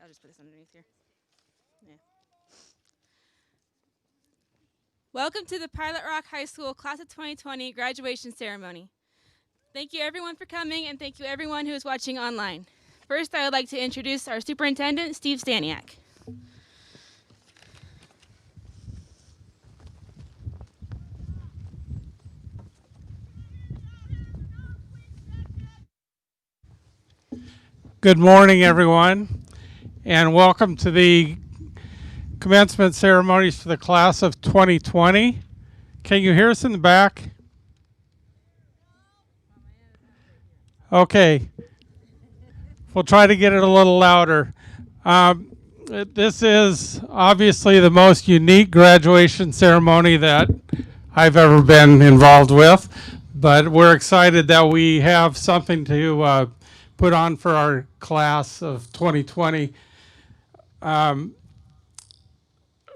I'll just put this underneath here. Yeah. Welcome to the Pilot Rock High School Class of 2020 graduation ceremony. Thank you everyone for coming, and thank you everyone who is watching online. First, I would like to introduce our superintendent, Steve Staniak. Good morning, everyone, and welcome to the commencement ceremonies for the class of 2020. Can you hear us in the back? Okay, we'll try to get it a little louder. This is obviously the most unique graduation ceremony that I've ever been involved with, but we're excited that we have something to put on for our class of 2020.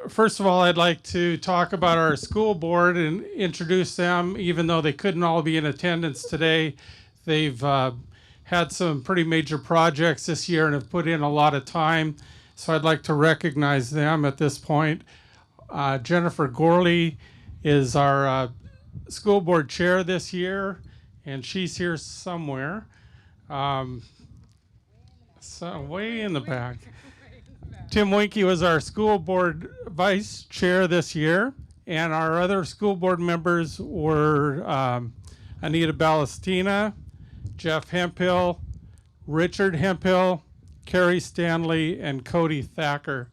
First of all, I'd like to talk about our school board and introduce them, even though they couldn't all be in attendance today. They've had some pretty major projects this year and have put in a lot of time. So I'd like to recognize them at this point. Jennifer Gorley is our school board chair this year, and she's here somewhere. So way in the back. Tim Winkie was our school board vice chair this year, and our other school board members were Anita Ballastina, Jeff Hemphill, Richard Hemphill, Carrie Stanley, and Cody Thacker.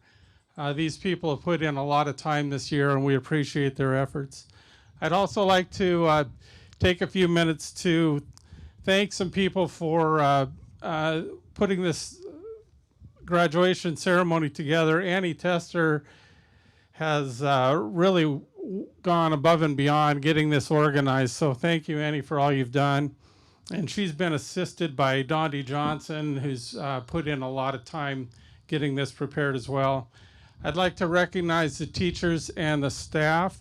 These people have put in a lot of time this year, and we appreciate their efforts. I'd also like to take a few minutes to thank some people for putting this graduation ceremony together. Annie Tester has really gone above and beyond getting this organized. So thank you, Annie, for all you've done. And she's been assisted by Dondi Johnson, who's put in a lot of time getting this prepared as well. I'd like to recognize the teachers and the staff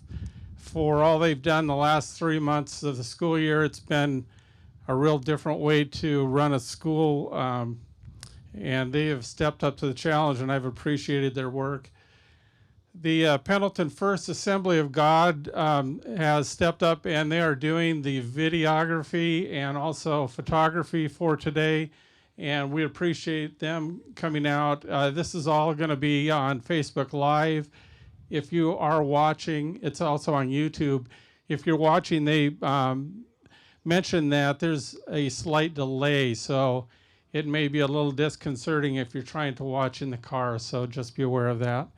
for all they've done the last 3 months of the school year. It's been a real different way to run a school, and they have stepped up to the challenge, and I've appreciated their work. The Pendleton First Assembly of God has stepped up, and they are doing the videography and also photography for today, and we appreciate them coming out. This is all going to be on Facebook Live. If you are watching, it's also on YouTube. If you're watching, they mentioned that there's a slight delay, so it may be a little disconcerting if you're trying to watch in the car, so just be aware of that.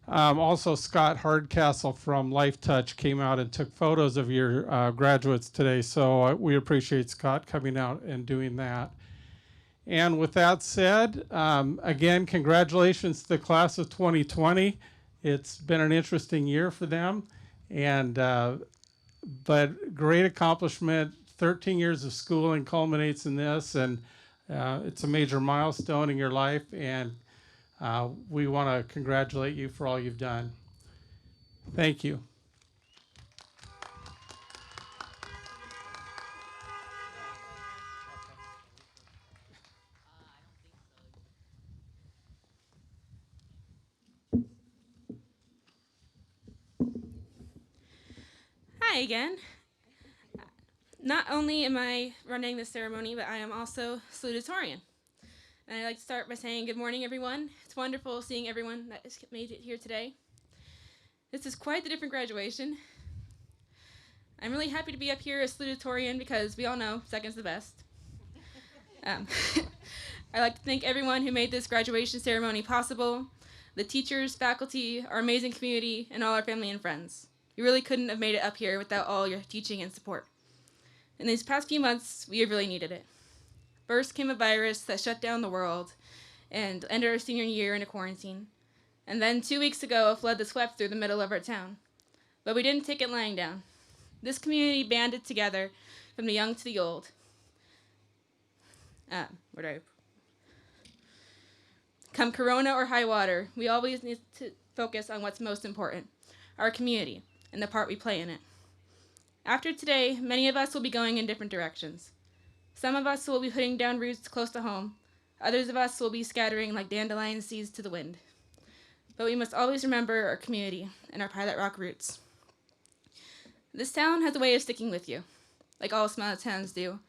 Also, Scott Hardcastle from Life Touch came out and took photos of your graduates today, so we appreciate Scott coming out and doing that. And with that said, again, congratulations to the class of 2020. It's been an interesting year for them, and but great accomplishment. 13 years of schooling culminates in this, and it's a major milestone in your life, and we want to congratulate you for all you've done. Thank you. Hi again. Not only am I running this ceremony, but I am also salutatorian. And I'd like to start by saying good morning, everyone. It's wonderful seeing everyone that has made it here today. This is quite the different graduation. I'm really happy to be up here as salutatorian because we all know second's the best. I'd like to thank everyone who made this graduation ceremony possible, the teachers, faculty, our amazing community, and all our family and friends. We really couldn't have made it up here without all your teaching and support. In these past few months, we have really needed it. First came a virus that shut down the world and ended our senior year in a quarantine. And then 2 weeks ago, a flood that swept through the middle of our town. But we didn't take it lying down. This community banded together from the young to the old. Come corona or high water, we always need to focus on what's most important, our community, and the part we play in it. After today, many of us will be going in different directions. Some of us will be putting down roots close to home. Others of us will be scattering like dandelion seeds to the wind. But we must always remember our community and our Pilot Rock roots. This town has a way of sticking with you, like all small towns do.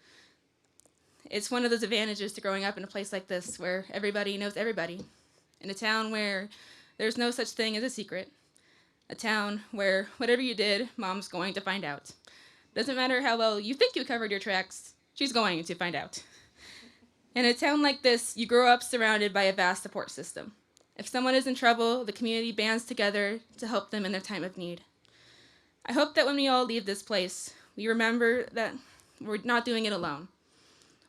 It's one of those advantages to growing up in a place like this where everybody knows everybody. In a town where there's no such thing as a secret. A town where whatever you did, Mom's going to find out. Doesn't matter how well you think you covered your tracks, she's going to find out. In a town like this, you grow up surrounded by a vast support system. If someone is in trouble, the community bands together to help them in their time of need. I hope that when we all leave this place, we remember that we're not doing it alone.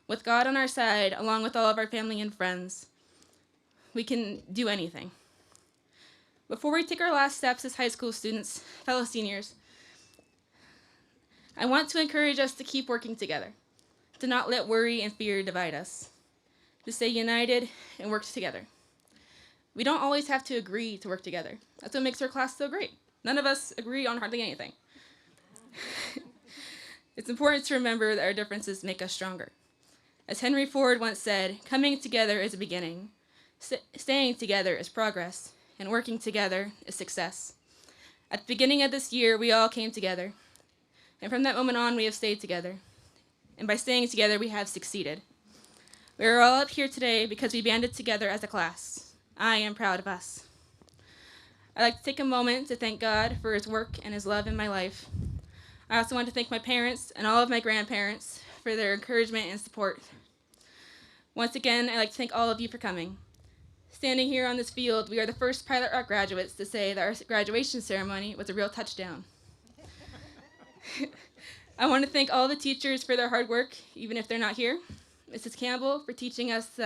With God on our side, along with all of our family and friends, we can do anything. Before we take our last steps as high school students, fellow seniors, I want to encourage us to keep working together, to not let worry and fear divide us, to stay united and work together. We don't always have to agree to work together. That's what makes our class so great. None of us agree on hardly anything. It's important to remember that our differences make us stronger. As Henry Ford once said, coming together is a beginning, staying together is progress, and working together is success. At the beginning of this year, we all came together, and from that moment on, we have stayed together. And by staying together, we have succeeded. We are all up here today because we banded together as a class. I am proud of us. I'd like to take a moment to thank God for his work and his love in my life. I also want to thank my parents and all of my grandparents for their encouragement and support. Once again, I'd like to thank all of you for coming. Standing here on this field, we are the first Pilot Rock graduates to say that our graduation ceremony was a real touchdown. I want to thank all the teachers for their hard work, even if they're not here. Mrs. Campbell for teaching us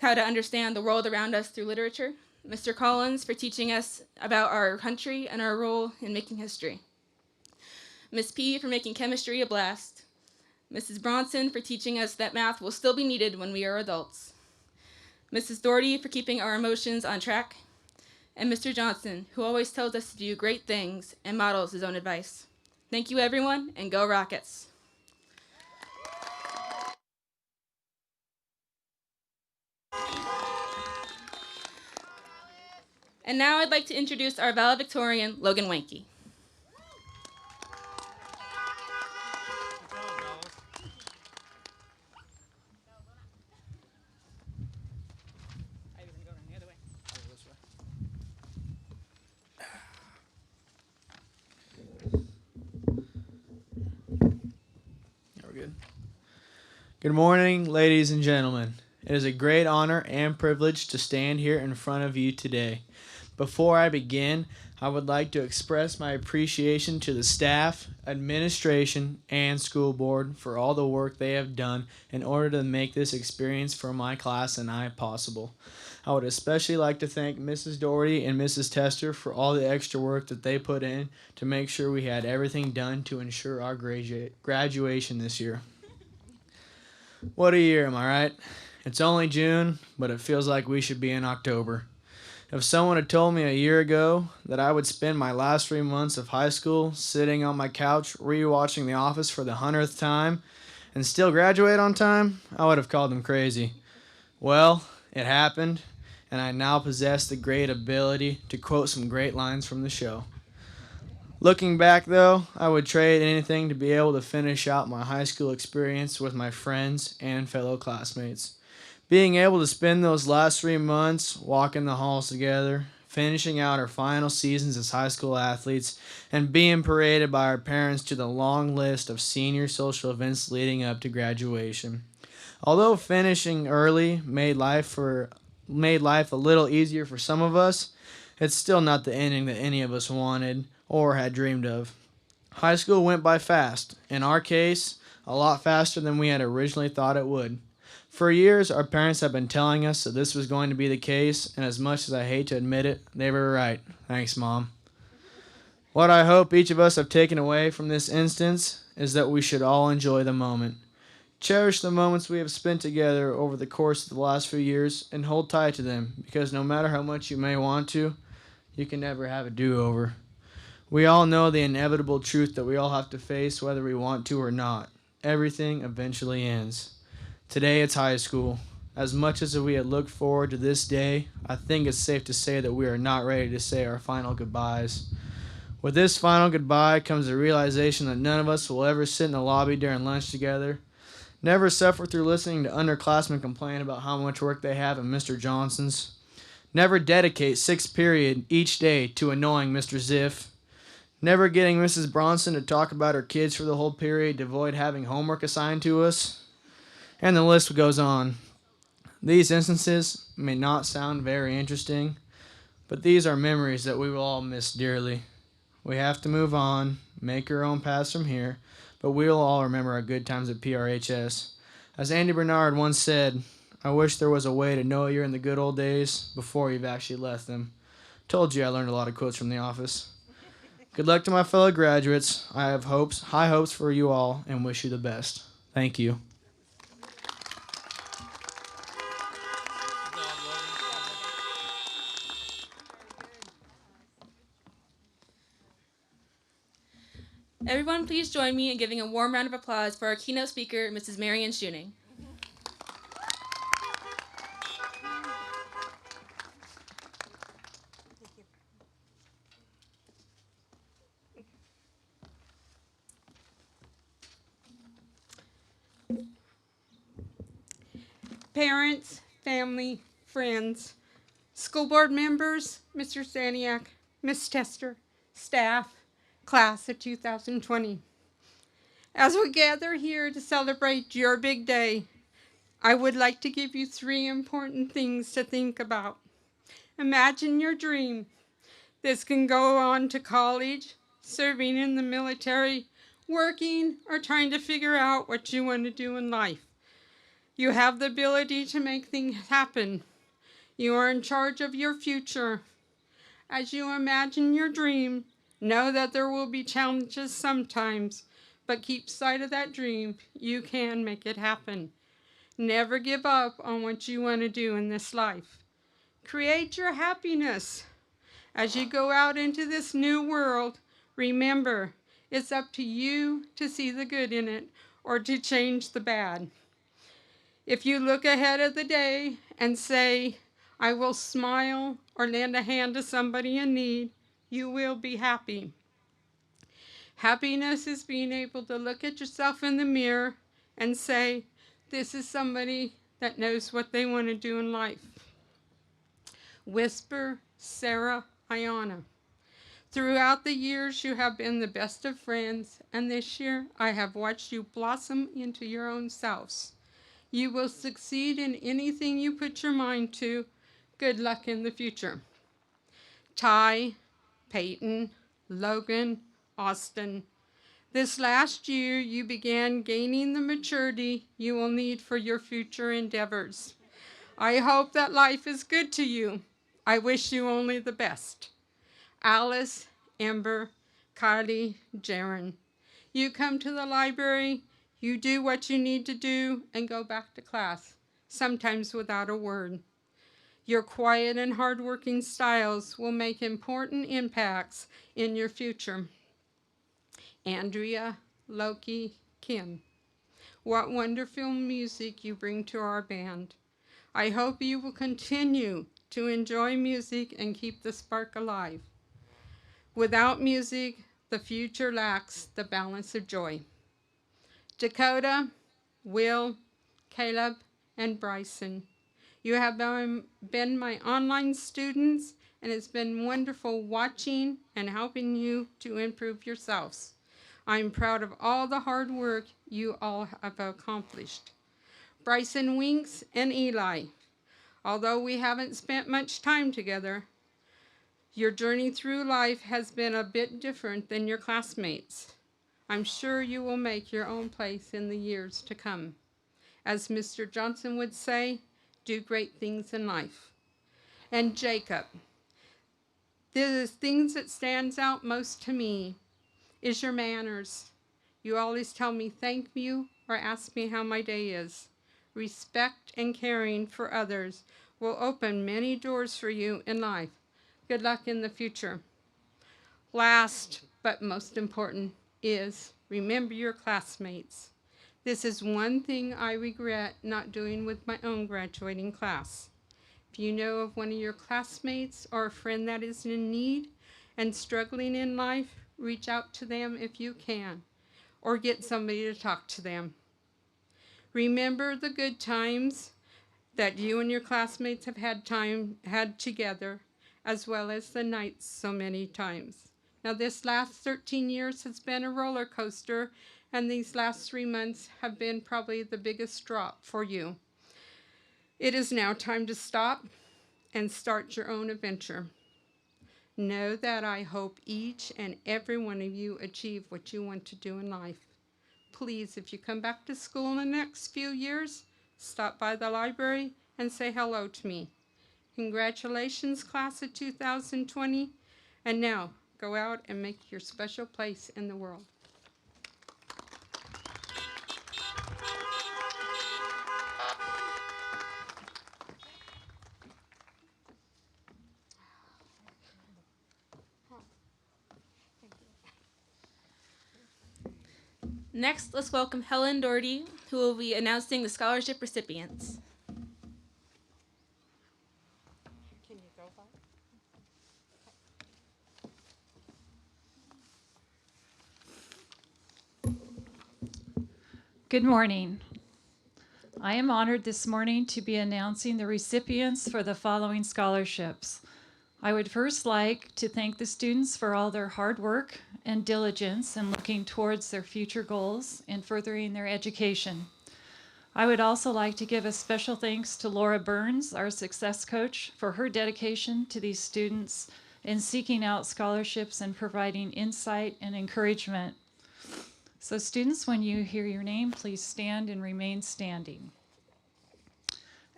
how to understand the world around us through literature. Mr. Collins for teaching us about our country and our role in making history. Ms. P for making chemistry a blast. Mrs. Bronson for teaching us that math will still be needed when we are adults. Mrs. Doherty for keeping our emotions on track. And Mr. Johnson, who always tells us to do great things and models his own advice. Thank you, everyone, and go Rockets. And now I'd like to introduce our valedictorian, Logan Wanke. Good morning, ladies and gentlemen. It is a great honor and privilege to stand here in front of you today. Before I begin, I would like to express my appreciation to the staff, administration, and school board for all the work they have done in order to make this experience for my class and I possible. I would especially like to thank Mrs. Doherty and Mrs. Tester for all the extra work that they put in to make sure we had everything done to ensure our graduation this year. What a year, am I right? It's only June, but it feels like we should be in October. If someone had told me a year ago that I would spend my last 3 months of high school sitting on my couch rewatching The Office for the 100th time and still graduate on time, I would have called them crazy. Well, it happened, and I now possess the great ability to quote some great lines from the show. Looking back, though, I would trade anything to be able to finish out my high school experience with my friends and fellow classmates. Being able to spend those last 3 months walking the halls together, finishing out our final seasons as high school athletes, and being paraded by our parents to the long list of senior social events leading up to graduation. Although finishing early made life a little easier for some of us, it's still not the ending that any of us wanted or had dreamed of. High school went by fast. In our case, a lot faster than we had originally thought it would. For years, our parents have been telling us that this was going to be the case, and as much as I hate to admit it, they were right. Thanks, Mom. What I hope each of us have taken away from this instance is that we should all enjoy the moment. Cherish the moments we have spent together over the course of the last few years and hold tight to them, because no matter how much you may want to, you can never have a do-over. We all know the inevitable truth that we all have to face whether we want to or not. Everything eventually ends. Today it's high school. As much as we had looked forward to this day, I think it's safe to say that we are not ready to say our final goodbyes. With this final goodbye comes the realization that none of us will ever sit in the lobby during lunch together, never suffer through listening to underclassmen complain about how much work they have in Mr. Johnson's, never dedicate 6th period each day to annoying Mr. Ziff, never getting Mrs. Bronson to talk about her kids for the whole period to avoid having homework assigned to us, and the list goes on. These instances may not sound very interesting, but these are memories that we will all miss dearly. We have to move on, make our own paths from here, but we will all remember our good times at PRHS. As Andy Bernard once said, I wish there was a way to know you're in the good old days before you've actually left them. Told you I learned a lot of quotes from The Office. Good luck to my fellow graduates. I have high hopes for you all, and wish you the best. Thank you. Everyone, please join me in giving a warm round of applause for our keynote speaker, Mrs. Marian Schuning. Parents, family, friends, school board members, Mr. Staniak, Ms. Tester, staff, class of 2020. As we gather here to celebrate your big day, I would like to give you 3 important things to think about. Imagine your dream. This can go on to college, serving in the military, working, or trying to figure out what you want to do in life. You have the ability to make things happen. You are in charge of your future. As you imagine your dream, know that there will be challenges sometimes, but keep sight of that dream. You can make it happen. Never give up on what you want to do in this life. Create your happiness. As you go out into this new world, remember, it's up to you to see the good in it or to change the bad. If you look ahead of the day and say, I will smile or lend a hand to somebody in need, you will be happy. Happiness is being able to look at yourself in the mirror and say, this is somebody that knows what they want to do in life. Whisper, Sarah, Ayana. Throughout the years, you have been the best of friends, and this year, I have watched you blossom into your own selves. You will succeed in anything you put your mind to. Good luck in the future. Ty, Peyton, Logan, Austin. This last year, you began gaining the maturity you will need for your future endeavors. I hope that life is good to you. I wish you only the best. Alice, Amber, Kylie, Jaron. You come to the library, you do what you need to do, and go back to class, sometimes without a word. Your quiet and hardworking styles will make important impacts in your future. Andrea, Loki, Kim. What wonderful music you bring to our band. I hope you will continue to enjoy music and keep the spark alive. Without music, the future lacks the balance of joy. Dakota, Will, Caleb, and Bryson. You have been my online students, and it's been wonderful watching and helping you to improve yourselves. I'm proud of all the hard work you all have accomplished. Bryson Winks and Eli. Although we haven't spent much time together, your journey through life has been a bit different than your classmates. I'm sure you will make your own place in the years to come. As Mr. Johnson would say, do great things in life. And Jacob, the things that stands out most to me is your manners. You always tell me thank you or ask me how my day is. Respect and caring for others will open many doors for you in life. Good luck in the future. Last but most important is remember your classmates. This is one thing I regret not doing with my own graduating class. If you know of one of your classmates or a friend that is in need and struggling in life, reach out to them if you can, or get somebody to talk to them. Remember the good times that you and your classmates have had together, as well as the nights so many times. Now, this last 13 years has been a roller coaster, and these last 3 months have been probably the biggest drop for you. It is now time to stop and start your own adventure. Know that I hope each and every one of you achieve what you want to do in life. Please, if you come back to school in the next few years, stop by the library and say hello to me. Congratulations, class of 2020. And now, go out and make your special place in the world. Next, let's welcome Helen Doherty, who will be announcing the scholarship recipients. Can you go by? Good morning. I am honored this morning to be announcing the recipients for the following scholarships. I would first like to thank the students for all their hard work and diligence in looking towards their future goals and furthering their education. I would also like to give a special thanks to Laura Burns, our success coach, for her dedication to these students in seeking out scholarships and providing insight and encouragement. So students, when you hear your name, please stand and remain standing.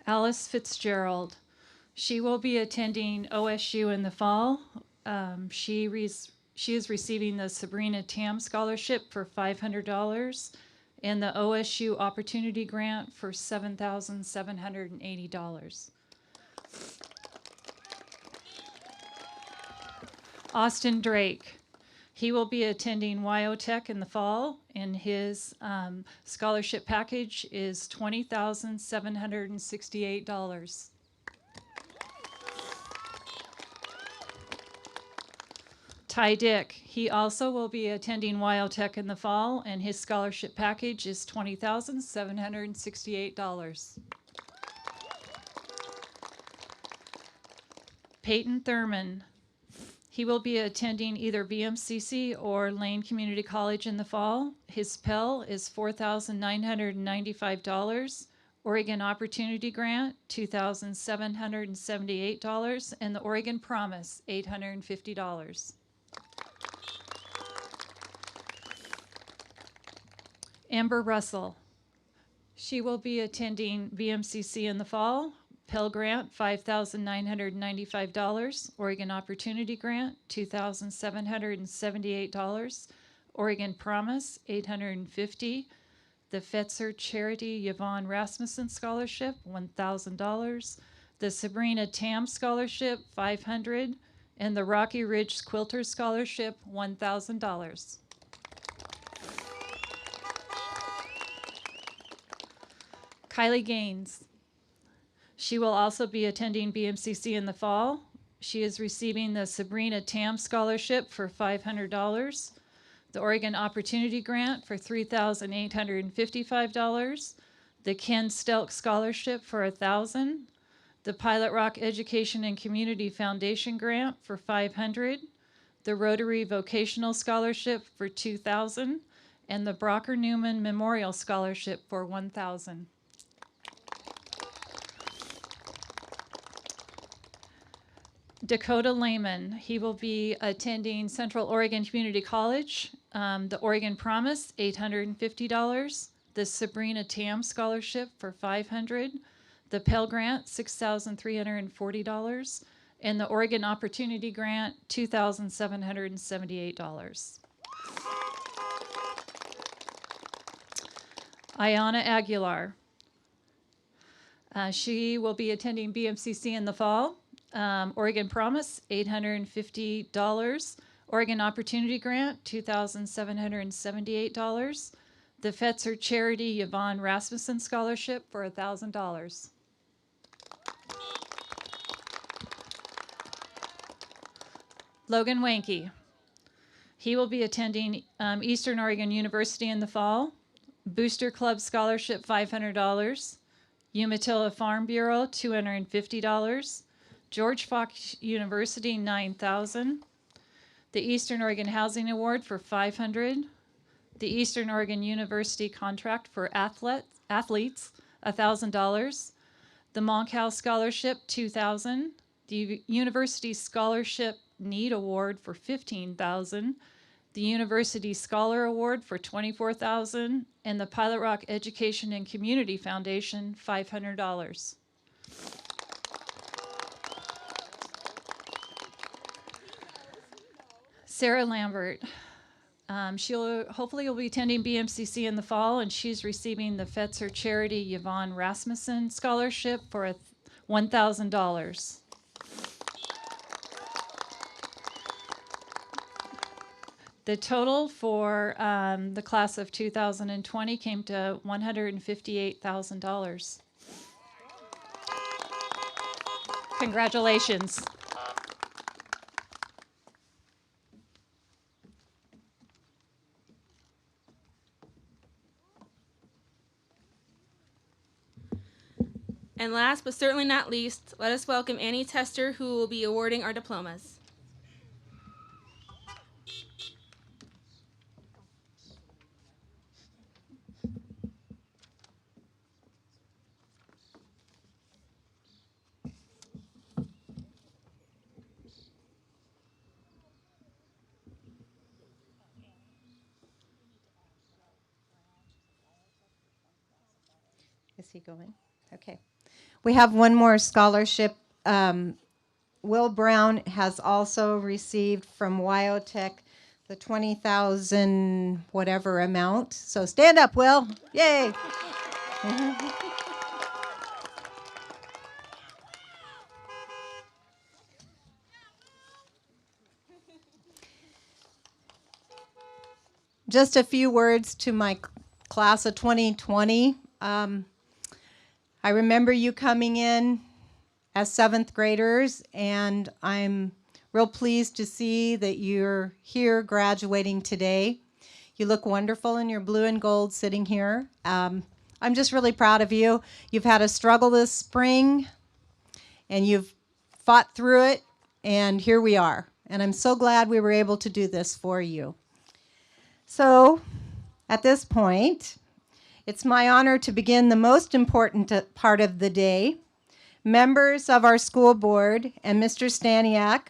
Alice Fitzgerald. She will be attending OSU in the fall. She is receiving the Sabrina Tam Scholarship for $500 and the OSU Opportunity Grant for $7,780. Austin Drake. He will be attending WyoTech in the fall, and his scholarship package is $20,768. Ty Dick, he also will be attending WyoTech in the fall, and his scholarship package is $20,768. Peyton Thurman, he will be attending either BMCC or Lane Community College in the fall. His Pell is $4,995. Oregon Opportunity Grant, $2,778, and the Oregon Promise, $850. Amber Russell. She will be attending BMCC in the fall. Pell Grant, $5,995. Oregon Opportunity Grant, $2,778. Oregon Promise, $850. The Fetzer Charity Yvonne Rasmussen Scholarship, $1,000. The Sabrina Tam Scholarship, $500. And the Rocky Ridge Quilter Scholarship, $1,000. Kylie Gaines. She will also be attending BMCC in the fall. She is receiving the Sabrina Tam Scholarship for $500, the Oregon Opportunity Grant for $3,855, the Ken Stelk Scholarship for $1,000, the Pilot Rock Education and Community Foundation Grant for $500, the Rotary Vocational Scholarship for $2,000, and the Brocker Newman Memorial Scholarship for $1,000. Dakota Lehman, he will be attending Central Oregon Community College, the Oregon Promise, $850, the Sabrina Tam Scholarship for $500, the Pell Grant, $6,340, and the Oregon Opportunity Grant, $2,778. Ayana Aguilar, she will be attending BMCC in the fall. Oregon Promise, $850. Oregon Opportunity Grant, $2,778. the Fetzer Charity Yvonne Rasmussen Scholarship for $1,000. Logan Wanke. He will be attending Eastern Oregon University in the fall. Booster Club Scholarship, $500. Umatilla Farm Bureau, $250. George Fox University, $9,000. The Eastern Oregon Housing Award for $500. The Eastern Oregon University Contract for Athletes, $1,000. The Monkhouse Scholarship, $2,000. The University Scholarship Need Award for $15,000. The University Scholar Award for $24,000, and the Pilot Rock Education and Community Foundation, $500. Sarah Lambert. She'll hopefully will be attending BMCC in the fall, and she's receiving the Fetzer Charity Yvonne Rasmussen Scholarship for $1,000. The total for the class of 2020 came to $158,000. Congratulations. And last but certainly not least, let us welcome Annie Tester, who will be awarding our diplomas. Is he going? Okay. We have one more scholarship. Will Brown has also received from WyoTech the 20,000 whatever amount. So stand up, Will. Yay. Just a few words to my class of 2020. I remember you coming in as 7th graders, and I'm real pleased to see that you're here graduating today. You look wonderful in your blue and gold sitting here. I'm just really proud of you. You've had a struggle this spring, and you've fought through it, and here we are. And I'm so glad we were able to do this for you. So, at this point, it's my honor to begin the most important part of the day. Members of our school board and Mr. Staniak,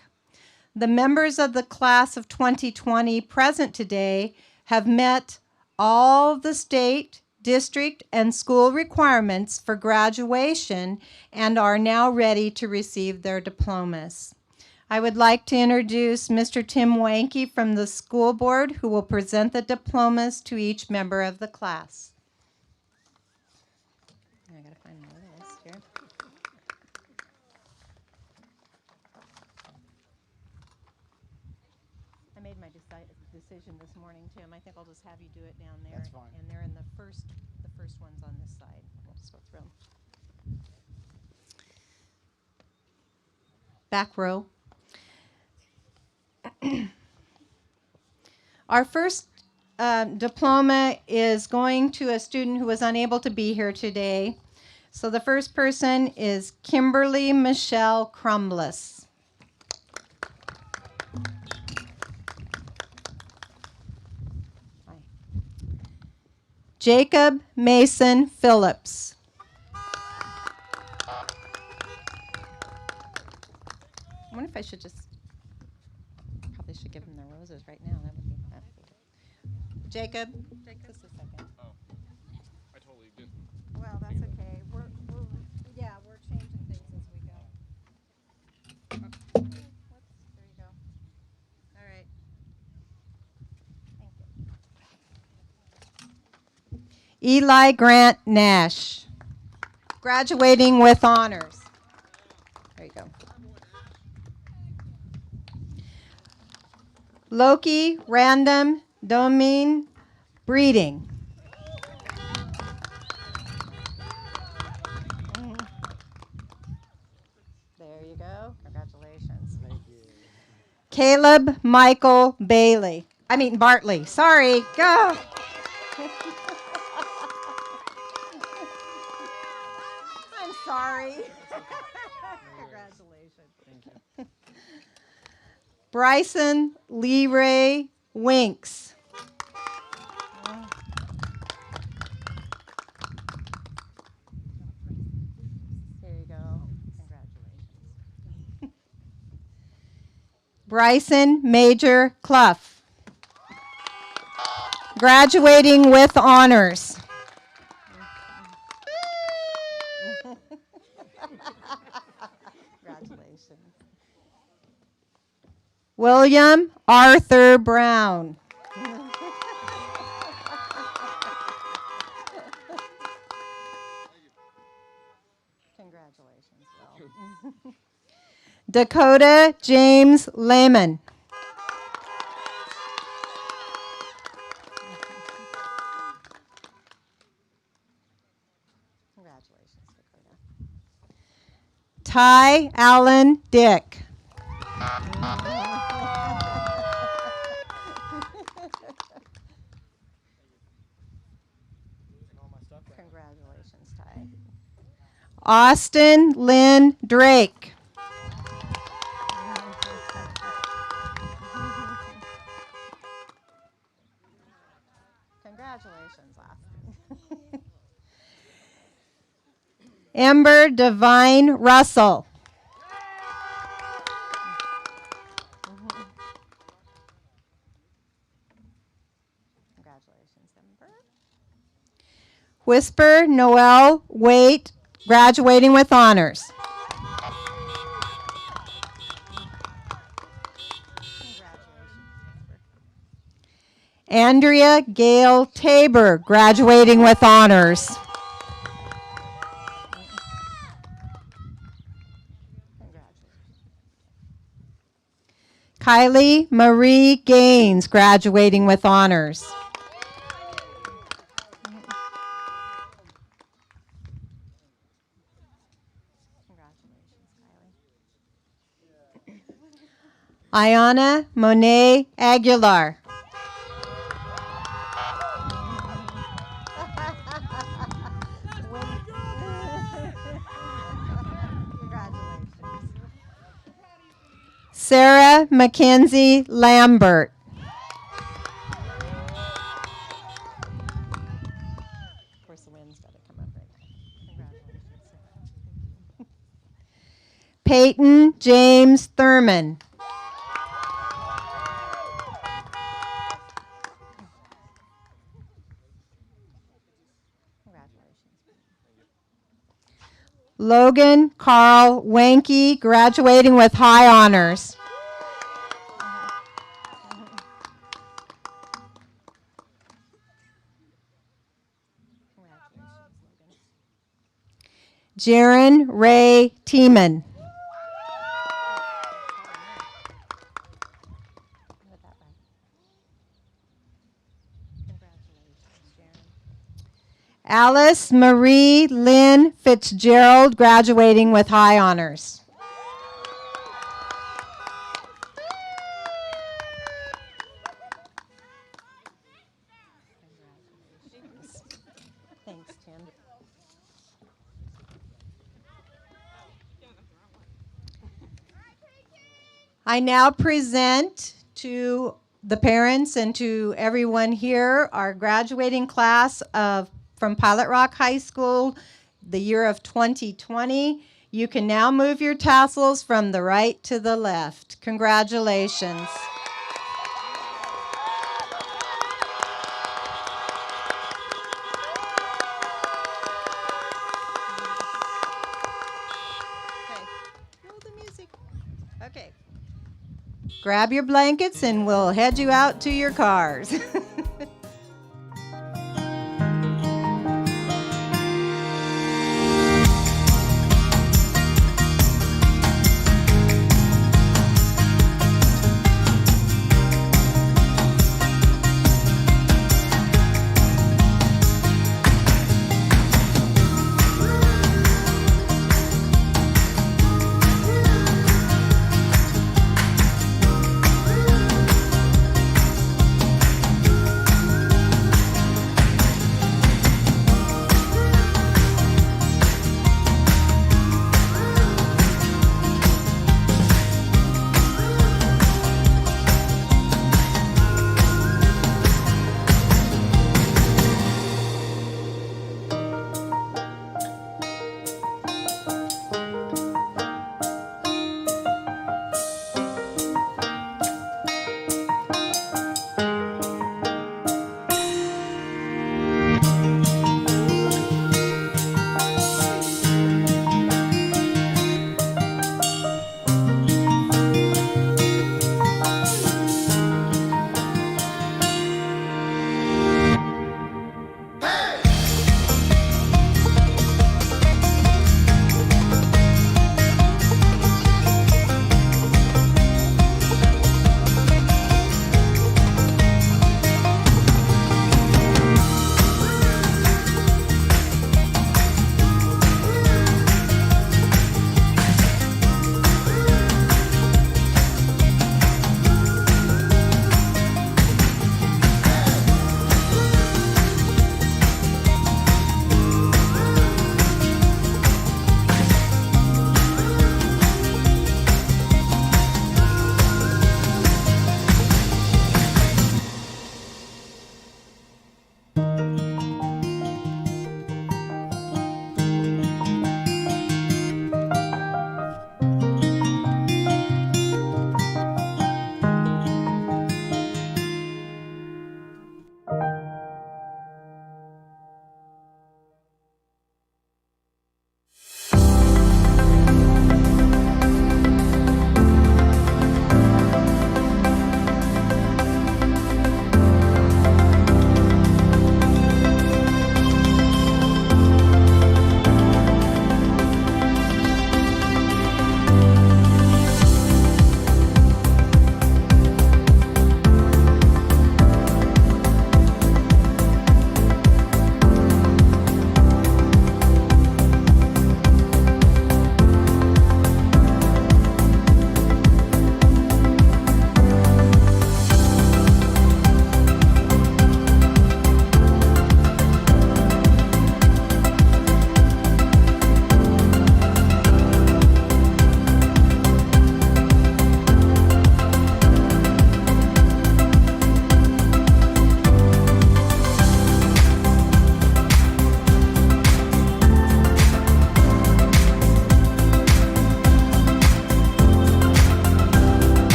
the members of the class of 2020 present today have met all the state, district, and school requirements for graduation and are now ready to receive their diplomas. I would like to introduce Mr. Tim Wanke from the school board, who will present the diplomas to each member of the class. I gotta find my list here. I made my decision this morning, Tim. I think I'll just have you do it down there. That's fine. And they're in the first ones on this side. We'll just go through them. Back row. Our first diploma is going to a student who was unable to be here today. So the first person is Kimberly Michelle Crumbless. Hi. Jacob Mason Phillips. I wonder if I should probably should give him the roses right now. That would be that. Jacob? Just a second. Oh, I totally didn't. Well, that's okay. We're changing things as we go. Whoops, there you go. All right. Thank you. Eli Grant Nash, graduating with honors. There you go. Loki Random Domain Breeding. go. Congratulations. Caleb Michael Bartley. Sorry. Go. I'm sorry. Congratulations. Thank you. Bryson Leray Winks. Here you go. Congratulations. Bryson Major Clough. Graduating with honors. Congratulations. William Arthur Brown. Congratulations, Will. Dakota James Lehman. Congratulations, Dakota. Ty Allen Dick. Congratulations, Ty. Austin Lynn Drake. Congratulations, Austin. Amber Devine Russell. Congratulations, Amber. Whisper Noel Waite, graduating with honors. Andrea Gail Tabor, graduating with honors. Kylie Marie Gaines, graduating with honors. Ayana Monet Aguilar. Sarah Mackenzie Lambert. Of course, the wind's got to come up right now. Congratulations. Peyton James Thurman. Logan Carl Wanke, graduating with high honors. Jaron Ray Tiemann. Alice Marie Lynn Fitzgerald, graduating with high honors. Thanks, Tim. I now present to the parents and to everyone here our graduating class from Pilot Rock High School, the year of 2020. You can now move your tassels from the right to the left. Congratulations. Okay, roll the music. Okay. Grab your blankets and we'll head you out to your cars.